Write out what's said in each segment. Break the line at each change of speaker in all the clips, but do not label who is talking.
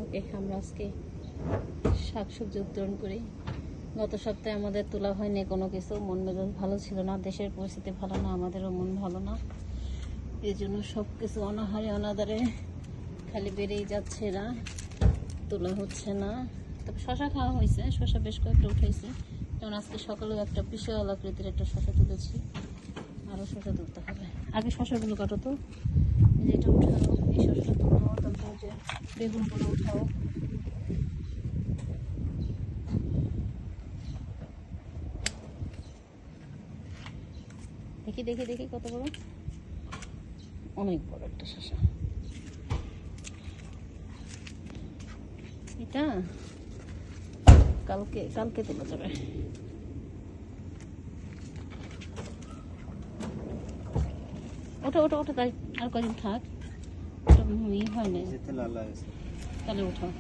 ওকে আমরা আজকে শাকসবজি উত্তোলন করি। গত সপ্তাহে আমাদের তোলা হয়নি কোনো কিছু, মন মেজাজ ভালো ছিল না, দেশের পরিস্থিতি ভালো না, আমাদেরও মন ভালো না, এই জন্য সব কিছু অনাহারে অনাদারে খালি বেড়েই যাচ্ছে, না তোলা হচ্ছে না। তবে শশা খাওয়া হয়েছে, শশা বেশ কয়েকটা উঠেছে, যেমন আজকে সকালেও একটা বিশাল আকৃতির একটা শশা তুলেছি, আরও শশা তুলতে হবে। আগে শশাগুলো কাটো তো, যেটা উঠাও, এই শশাটা তুলো, তারপর যে বেগুনগুলো উঠাও। দেখি দেখি দেখি কত বড়, অনেক বড় একটা শশা। এটা কালকে কালকে তোলা যাবে। ওটা ওটা ওটা তাই আর কদিন থাক, ওটা ই হয় না, তাহলে উঠাও।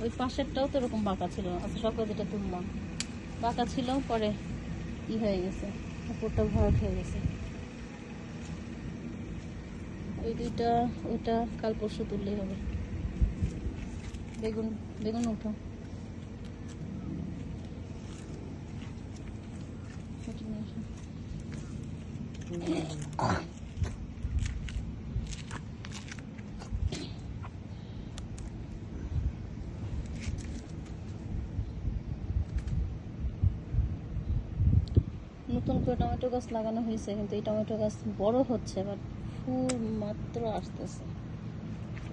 ওই পাশেরটাও তো এরকম বাঁকা ছিল, আচ্ছা সকালে যেটা তুললাম বাঁকা ছিল, পরে ই হয়ে গেছে, উপরটা ভরাট হয়ে গেছে। ওই দুইটা ওইটা কাল পরশু তুললেই হবে। বেগুন বেগুন উঠো, নতুন করে টমেটো গাছ লাগানো হয়েছে, কিন্তু এই টমেটো গাছ বড় হচ্ছে, বাট ফুল মাত্র আসতেছে,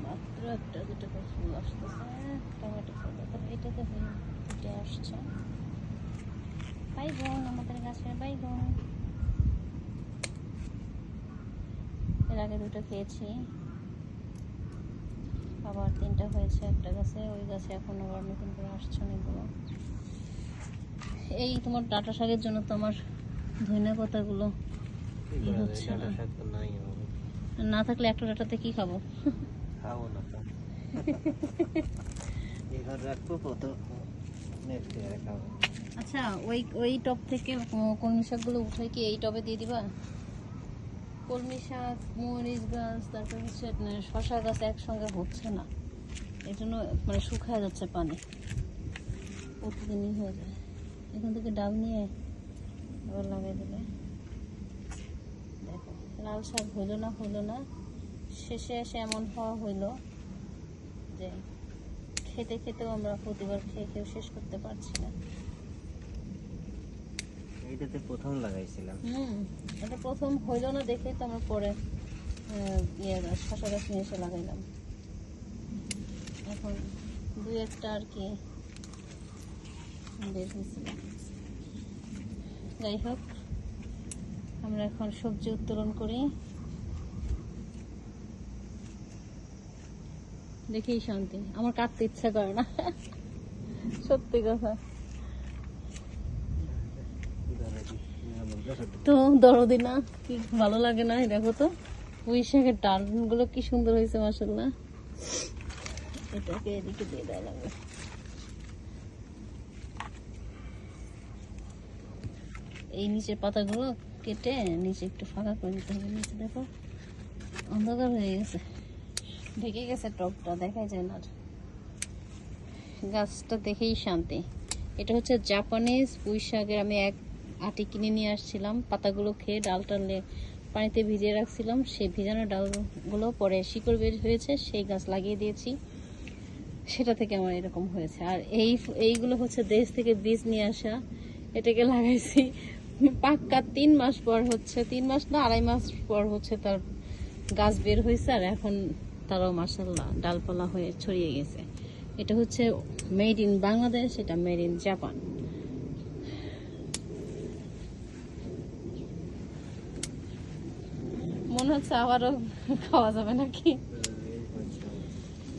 মাত্র একটা দুটো করে ফুল আসতেছে, টমেটো ফুল। তবে এটাতে ফুটে আসছে বাইগন, আমাদের গাছের বাইগন। এর আগে দুটো খেয়েছি, আবার তিনটা হয়েছে একটা গাছে, ওই গাছে এখন আবার নতুন করে আসছে অনেকগুলো। এই তোমার ডাঁটা শাকের জন্য তো আমার ধনিয়া পাতাগুলো হচ্ছে না, না থাকলে একটা ডাঁটাতে কি খাবো?
খাবো না তো, এবার রাখবো কত, নেক্সট ইয়ারে খাবো।
আচ্ছা ওই ওই টব থেকে কলমি শাকগুলো উঠে কি এই টবে দিয়ে দিবা? কলমি শাক, মরিচ গাছ, তারপর হচ্ছে শশা গাছ একসঙ্গে হচ্ছে না, এই জন্য মানে শুকায় যাচ্ছে পানি, প্রতিদিনই হয়ে যায়। এখান থেকে ডাল নিয়ে আবার লাগাই দিলে দেখো, লাল শাক হইলো না, শেষে এসে এমন হওয়া হইলো যে খেতে খেতেও আমরা প্রতিবার খেয়ে খেয়ে শেষ করতে পারছি না।
এইটাতে প্রথম লাগাইছিলাম,
এটা প্রথম হইলো না দেখেই তো আমরা পরে শশা গাছ নিয়ে এসে লাগাইলাম। এখন দুই একটা আর কি বের হয়েছিল। যাই হোক, আমরা এখন সবজি উত্তোলন করি, দেখেই শান্তি, আমার কাটতে ইচ্ছা করে না সত্যি কথা। তো দরদি না, কি ভালো লাগে না? দেখো তো পুঁই শাকের ডালগুলো কি সুন্দর হয়েছে মাশাআল্লাহ। এটাকে এদিকে দিয়ে দেওয়া লাগবে। এই নিচের পাতাগুলো কেটে নিচে একটু ফাঁকা করে দিতে হবে, নিচে দেখো অন্ধকার হয়ে গেছে, ঢেকে গেছে টবটা, দেখাই যায় না। গাছটা দেখেই শান্তি। এটা হচ্ছে জাপানিজ পুঁই শাকের, আমি এক আটি কিনে নিয়ে আসছিলাম, পাতাগুলো খেয়ে ডালটা পানিতে ভিজিয়ে রাখছিলাম, সেই ভিজানো ডালগুলো পরে শিকড় বের হয়েছে, সেই গাছ লাগিয়ে দিয়েছি, সেটা থেকে আমার এরকম হয়েছে। আর এইগুলো হচ্ছে দেশ থেকে বীজ নিয়ে আসা, এটাকে লাগাইছি পাক্কা 3 মাস পর হচ্ছে, 3 মাস না 2.5 মাস পর হচ্ছে তার গাছ বের হয়েছে, আর এখন তারাও মাশাআল্লাহ ডালপালা হয়ে ছড়িয়ে গেছে। এটা হচ্ছে মেড ইন বাংলাদেশ, এটা মেড ইন জাপান। মনে হচ্ছে আবারও খাওয়া যাবে নাকি?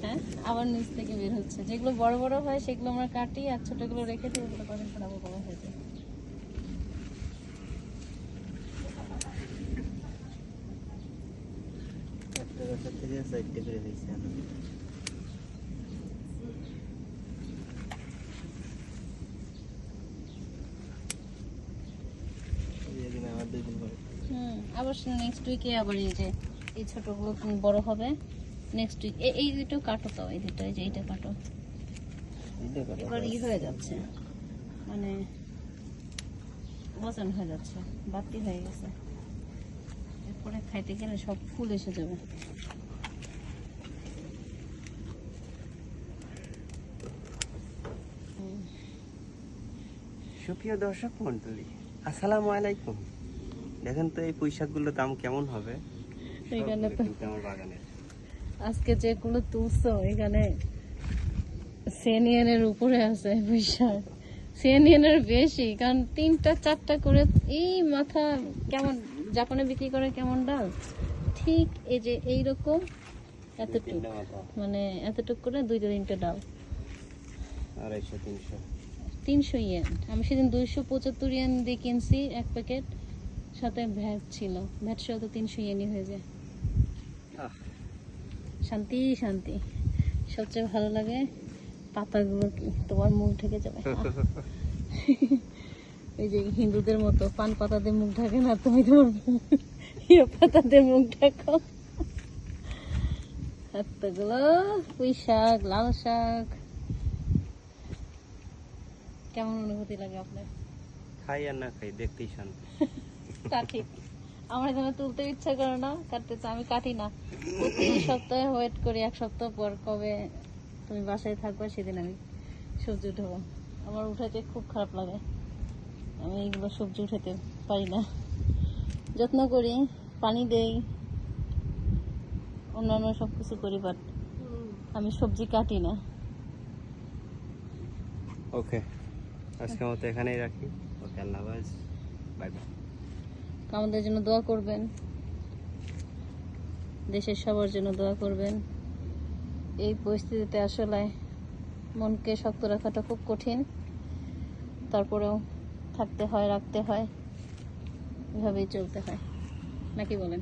হ্যাঁ, আবার নিচ থেকে বের হচ্ছে। যেগুলো বড় বড় হয় সেগুলো আমরা কাটি, আর ছোটগুলো রেখে দিই, ওগুলো কদিন পর আবার বড় হয়ে যায়।
একটা গাছের থেকে 4টে করে হয়েছে।
আবার নেক্সট উইকে আবার এই যে এই ছোটগুলো বড় হবে নেক্সট উইক। এই দুটো কাটো, তো এই দুটো, এই যে এইটা কাটো। এবার হয়ে যাচ্ছে, মানে ওজন হয়ে যাচ্ছে, বাড়তি হয়ে গেছে। এরপরে খাইতে গেলে সব ফুল এসে যাবে।
সুপ্রিয় দর্শক মন্ডলী, আসসালামু আলাইকুম। দেখেন তো এই পুঁই শাকগুলোর দাম কেমন হবে।
এখানে
সবগুলো
তো
কিন্তু আমার বাগানের।
আজকে যেগুলো তুলছো এখানে সেনিয়নের উপরে আছে পয়সা, সেনিয়নের বেশি, কারণ 3টা-4টা করে। এই মাথা কেমন জাপানে বিক্রি করে কেমন ডাল, ঠিক এই যে এইরকম এতটুক,
তিনটা মাথা,
মানে এতটুক করে 2-3টা ডাল।
250-300।
300 ইয়েন। আমি সেদিন 275 ইয়েন দিয়ে কিনছি এক প্যাকেট, সাথে ভ্যাট ছিল, ভ্যাট সহ তো 300 ইয়েনই হয়ে যায়।
আহ,
শান্তি শান্তি। সবচেয়ে ভালো লাগে পাতাগুলো, কি তোমার মুখ ঢেকে যাবে। এই যে হিন্দুদের মতো পান পাতা দিয়ে মুখ ঢাকে না, তুমি তোমার ইয়ে পাতা দিয়ে মুখ ঢাকো। এতগুলো পুঁই শাক, লাল শাক, কেমন অনুভূতি লাগে আপনার?
খাই আর না খাই দেখতেই শান্তি।
তা ঠিক, আমার এখানে তুলতে ইচ্ছা করে না, কাটতে চাই, আমি কাটি না। প্রতি সপ্তাহে ওয়েট করি, এক সপ্তাহ পর কবে তুমি বাসায় থাকবে সেদিন আমি সবজি উঠাবো। আমার উঠাতে খুব খারাপ লাগে, আমি এইগুলো সবজি উঠাতে পারি না। যত্ন করি, পানি দেই, অন্যান্য সব কিছু করি, বাট আমি সবজি কাটি না।
ওকে, আজকের মতো এখানেই রাখি। ওকে, আল্লাহ হাফেজ, বাই বাই।
আমাদের জন্য দোয়া করবেন, দেশের সবার জন্য দোয়া করবেন। এই পরিস্থিতিতে আসলে মনকে শক্ত রাখাটা খুব কঠিন, তারপরেও থাকতে হয়, রাখতে হয়, এভাবেই চলতে হয়, নাকি বলেন?